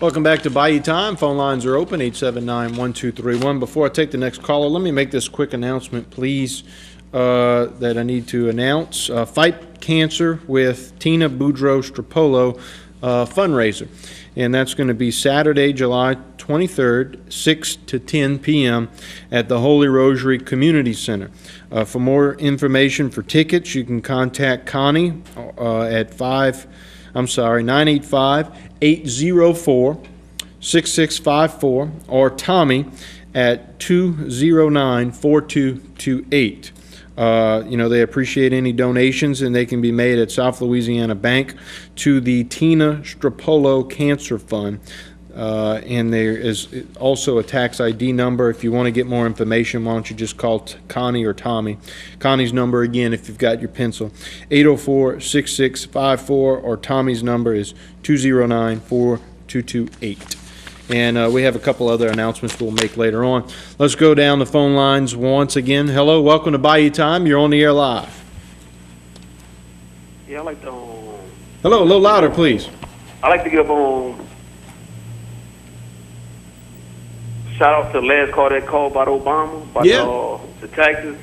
Welcome back to Bayou Time. Phone lines are open, 879-1231. Before I take the next caller, let me make this quick announcement, please, that I need to announce. Fight Cancer with Tina Boudreaux-Stropolo fundraiser. And that's going to be Saturday, July 23rd, 6 to 10 p.m. at the Holy Rosary Community Center. For more information for tickets, you can contact Connie at 985-804-6654 or Tommy at 209-4228. They appreciate any donations, and they can be made at South Louisiana Bank to the Tina Stropolo Cancer Fund. And there is also a tax ID number. If you want to get more information, why don't you just call Connie or Tommy. Connie's number, again, if you've got your pencil, 804-6654, or Tommy's number is 209-4228. And we have a couple other announcements we'll make later on. Let's go down the phone lines once again. Hello, welcome to Bayou Time. You're on the air live. Yeah, I like to... Hello, a little louder, please. I like to give shout out to the last call that called about Obama, about the taxes.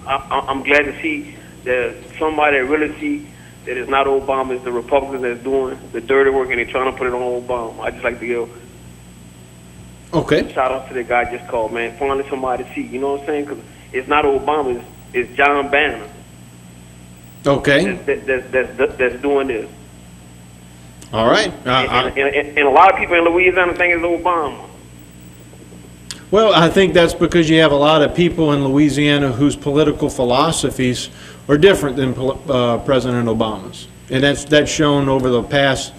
I'm glad to see that somebody that really see that it's not Obama, it's the Republicans that's doing the dirty work and they're trying to put it on Obama. I just like to give shout out to the guy just called, man. Finally somebody see, you know what I'm saying? Because it's not Obama, it's John Banner. Okay. That's doing this. All right. And a lot of people in Louisiana think it's Obama. Well, I think that's because you have a lot of people in Louisiana whose political philosophies are different than President Obama's. And that's shown over the past,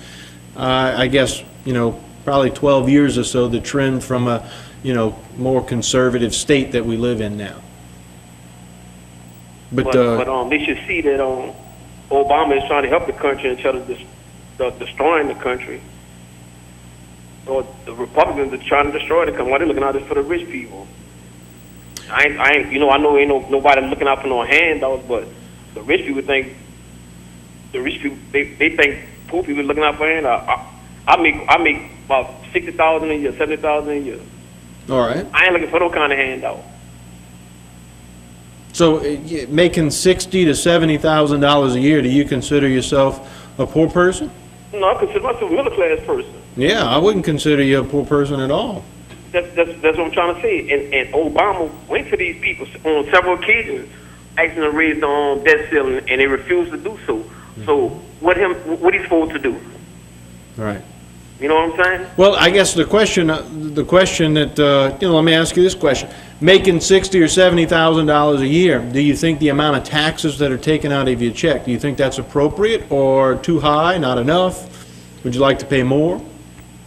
I guess, probably 12 years or so, the trend from a, more conservative state that we live in now. But they should see that Obama is trying to help the country instead of destroying the country. Or the Republicans are trying to destroy the country. Why they looking out for the rich people? I know ain't nobody looking out for no handouts, but the rich people think they think poor people are looking out for handouts. I make about $60,000 a year, $70,000 a year. All right. I ain't looking for no kind of handout. So making $60,000 to $70,000 a year, do you consider yourself a poor person? No, I consider myself a middle class person. Yeah, I wouldn't consider you a poor person at all. That's what I'm trying to say. And Obama went to these people on several occasions, asking them to raise their own debt ceiling, and they refused to do so. Mm-hmm. So what he's supposed to do? Right. You know what I'm saying? Well, I guess the question that let me ask you this question: making $60,000 or $70,000 a year, do you think the amount of taxes that are taken out of your check, do you think that's appropriate or too high, not enough? Would you like to pay more?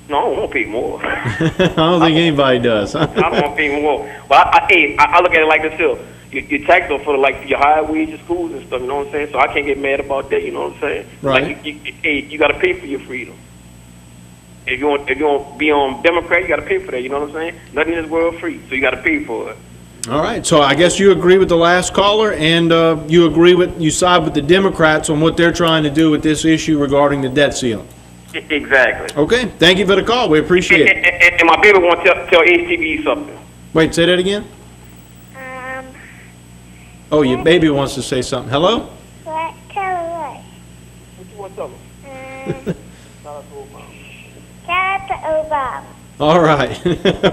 No, I don't want to pay more. I don't think anybody does. I don't want to pay more. But I look at it like this here. Your tax bill for your higher wages schools and stuff, you know what I'm saying? So I can't get mad about that, you know what I'm saying? Right. Like you got to pay for your freedom. If you want to be on Democrat, you got to pay for that, you know what I'm saying? Nothing in this world free, so you got to pay for it. All right. So I guess you agree with the last caller, and you side with the Democrats on what they're trying to do with this issue regarding the debt ceiling. Exactly. Okay. Thank you for the call. We appreciate it. And my baby wants to tell HTV something. Wait, say that again? Oh, your baby wants to say something. Hello? What? Tell her what? What you want to tell her? Shout out to Obama. All right.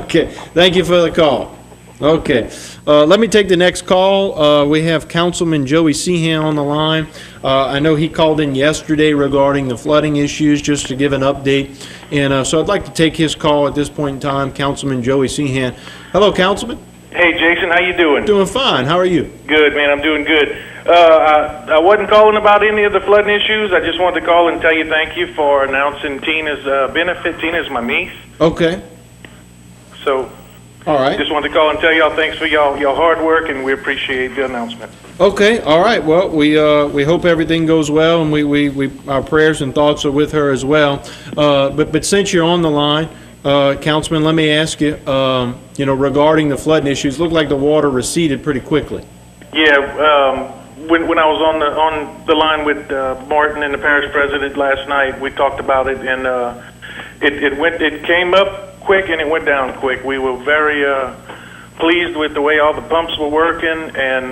Okay. Thank you for the call. Okay. Let me take the next call. We have Councilman Joey Sehan on the line. I know he called in yesterday regarding the flooding issues, just to give an update. And so I'd like to take his call at this point in time, Councilman Joey Sehan. Hello, Councilman. Hey, Jason, how you doing? Doing fine. How are you? Good, man. I'm doing good. I wasn't calling about any of the flooding issues. I just wanted to call and tell you thank you for announcing Tina's benefit. Tina's my niece. Okay. So, all right. Just wanted to call and tell y'all thanks for y'all hard work, and we appreciate the announcement. Okay. All right. Well, we hope everything goes well, and we our prayers and thoughts are with her as well. But since you're on the line, Councilman, let me ask you, regarding the flooding issues, looked like the water receded pretty quickly. Yeah, when I was on the line with Martin and the parish president last night, we talked about it, and It came up quick and it went down quick. We were very pleased with the way all the pumps were working, and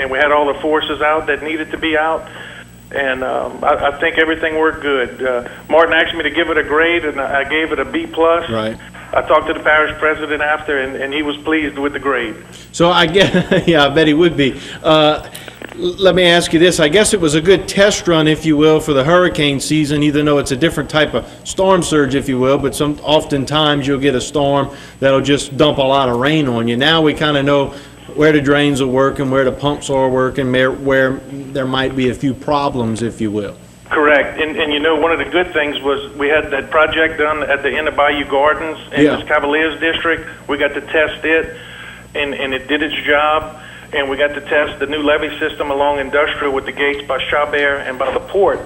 we had all the forces out that needed to be out. And I think everything worked good. Martin asked me to give it a grade, and I gave it a B+. Right. I talked to the parish president after, and he was pleased with the grade. So I guess, yeah, I bet he would be. Let me ask you this. I guess it was a good test run, if you will, for the hurricane season, even though it's a different type of storm surge, if you will, but oftentimes you'll get a storm that'll just dump a lot of rain on you. Now we kind of know where the drains are working, where the pumps are working, where there might be a few problems, if you will. Correct. And you know, one of the good things was we had that project done at the end of Bayou Gardens in Yeah. this Cavaliers district. We got to test it, and it did its job. And we got to test the new levee system along Industrial with the gates by Chabert and by the port,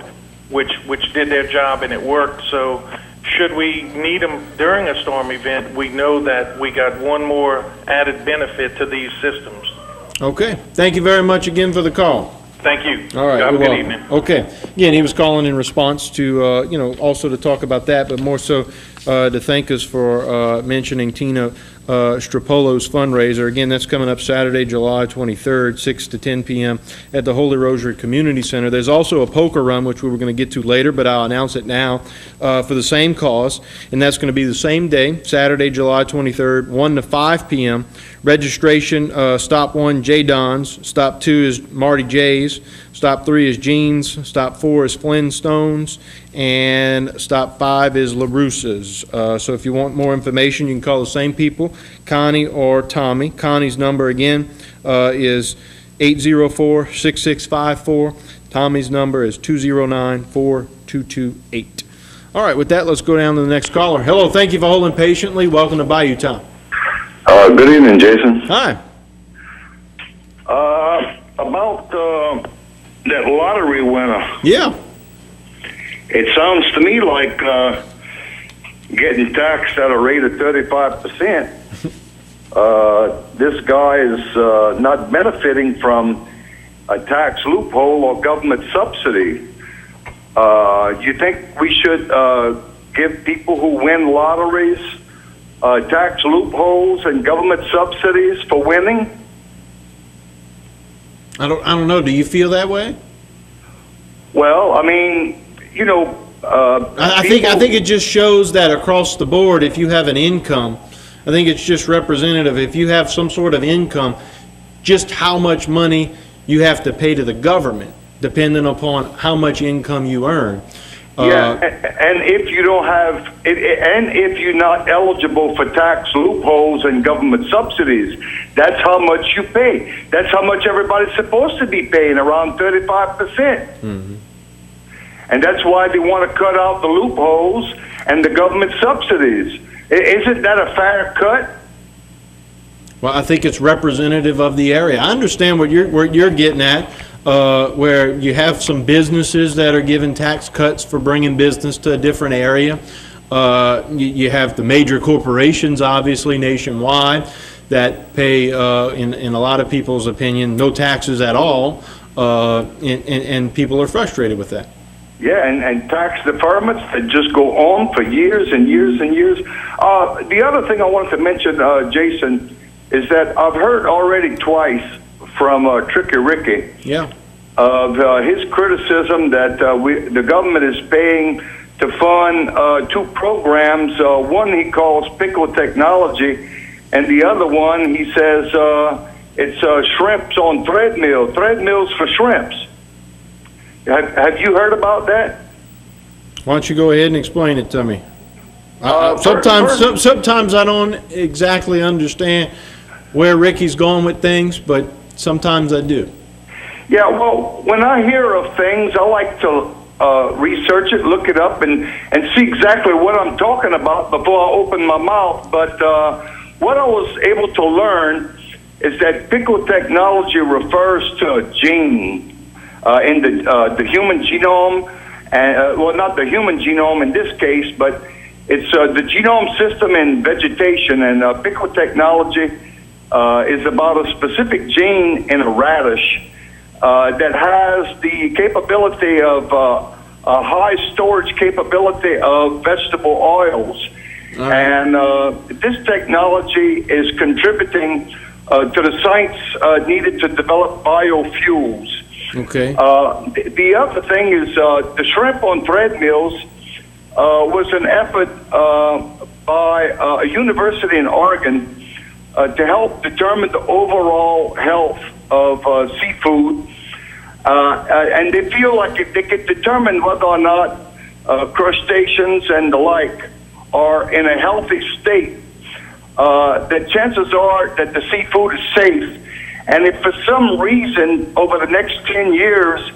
which did their job, and it worked. So should we need them during a storm event, we know that we got one more added benefit to these systems. Okay. Thank you very much again for the call. Thank you. All right. Have a You're good welcome. evening. Okay. Again, he was calling in response to, also to talk about that, but more so to thank us for mentioning Tina Stropolo's fundraiser. Again, that's coming up Saturday, July 23rd, 6 to 10 p.m. at the Holy Rosary Community Center. There's also a poker run, which we were going to get to later, but I'll announce it now, for the same cause, and that's going to be the same day, Saturday, July 23rd, 1 to 5 p.m. Registration, stop 1, J. Don's, stop 2 is Marty J's, stop 3 is Jean's, stop 4 is Flintstones, and stop 5 is LaRussa's. So if you want more information, you can call the same people, Connie or Tommy. Connie's number again is 804-6654. Tommy's number is 209-4228. All right, with that, let's go down to the next caller. Hello, thank you for holding patiently. Welcome to Bayou Tom. Good evening, Jason. Hi. About that lottery winner, Yeah. it sounds to me like getting taxed at a rate of 35%. This guy is not benefiting from a tax loophole or government subsidy. Do you think we should give people who win lotteries tax loopholes and government subsidies for winning? I don't know. Do you feel that way? Well, I mean, I think it just shows that across the board, if you have an income, I think it's just representative. If you have some sort of income, just how much money you have to pay to the government, depending upon how much income you earn. Yeah, and if you don't have, and if you're not eligible for tax loopholes and government subsidies, that's how much you pay. That's how much everybody's supposed to be paying, around 35%. Mm-hmm. And that's why they want to cut out the loopholes and the government subsidies. Isn't that a fair cut? Well, I think it's representative of the area. I understand what you're getting at. Where you have some businesses that are given tax cuts for bringing business to a different area. You have the major corporations, obviously, nationwide, that pay, in a lot of people's opinion, no taxes at all, and people are frustrated with that. Yeah, and tax deferments that just go on for years and years and years. The other thing I wanted to mention, Jason, is that I've heard already twice from Tricky Ricky, Yeah. of his criticism that the government is paying to fund two programs. One he calls Pickle Technology, and the other one he says it's shrimps on treadmills for shrimps. Have you heard about that? Why don't you go ahead and explain it to me? First- Sometimes I don't exactly understand where Ricky's going with things, but sometimes I do. Yeah, well, when I hear of things, I like to research it, look it up, and see exactly what I'm talking about before I open my mouth. But what I was able to learn is that Pickle Technology refers to a gene in the human genome, and well, not the human genome in this case, but it's the genome system in vegetation, and Pickle Technology is about a specific gene in a radish that has the capability of high storage capability of vegetable oils. And this technology is contributing to the science needed to develop biofuels. Okay. The other thing is the shrimp on thread mills was an effort by a university in Oregon to help determine the overall health of seafood. And they feel like if they could determine whether or not crustaceans and the like are in a healthy state, the chances are that the seafood is safe. And if for some reason over the next 10 years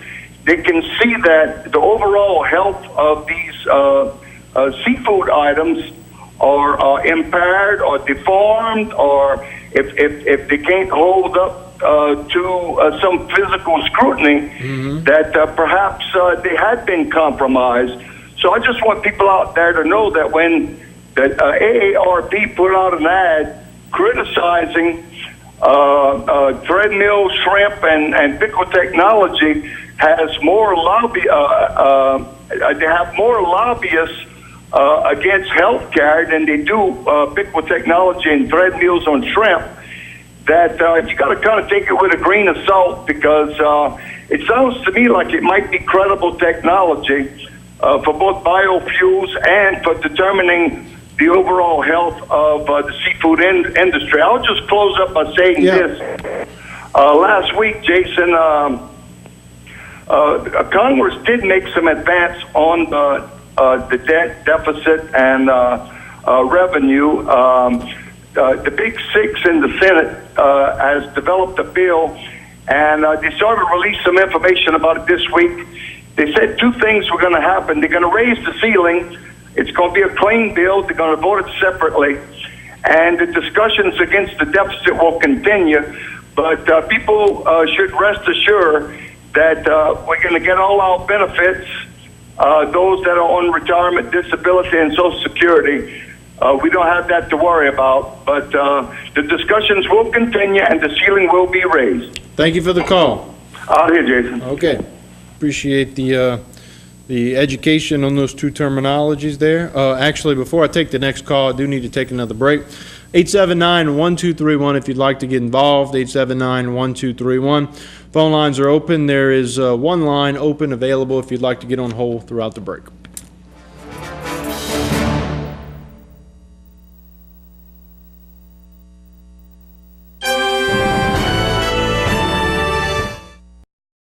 they can see that the overall health of these seafood items are impaired or deformed, or if they can't hold up to some physical scrutiny, that perhaps they had been compromised. So I just want people out there to know that when the AARP put out an ad criticizing thread mill shrimp and pickle technology has more they have more lobbyists against healthcare than they do pickle technology and thread mills on shrimp, that you got to kind of take it with a grain of salt, because it sounds to me like it might be credible technology for both biofuels and for determining the overall health of the seafood industry. I'll just close up by saying this. Last week, Jason, Congress did make some advance on the debt deficit and revenue. The Big Six in the Senate has developed a bill, and they started to release some information about it this week. They said two things were going to happen. They're going to raise the ceiling. It's going to be a clean bill. They're going to vote it separately. And the discussions against the deficit will continue. But people should rest assured that we're going to get all our benefits, those that are on retirement, disability, and Social Security. We don't have that to worry about. But the discussions will continue, and the ceiling will be raised. Thank you for the call. Out here, Jason. Okay. Appreciate the education on those two terminologies there. Actually, before I take the next call, I do need to take another break. 879-1231 if you'd like to get involved, 879-1231. Phone lines are open. There is one line open available if you'd like to get on hold throughout the break.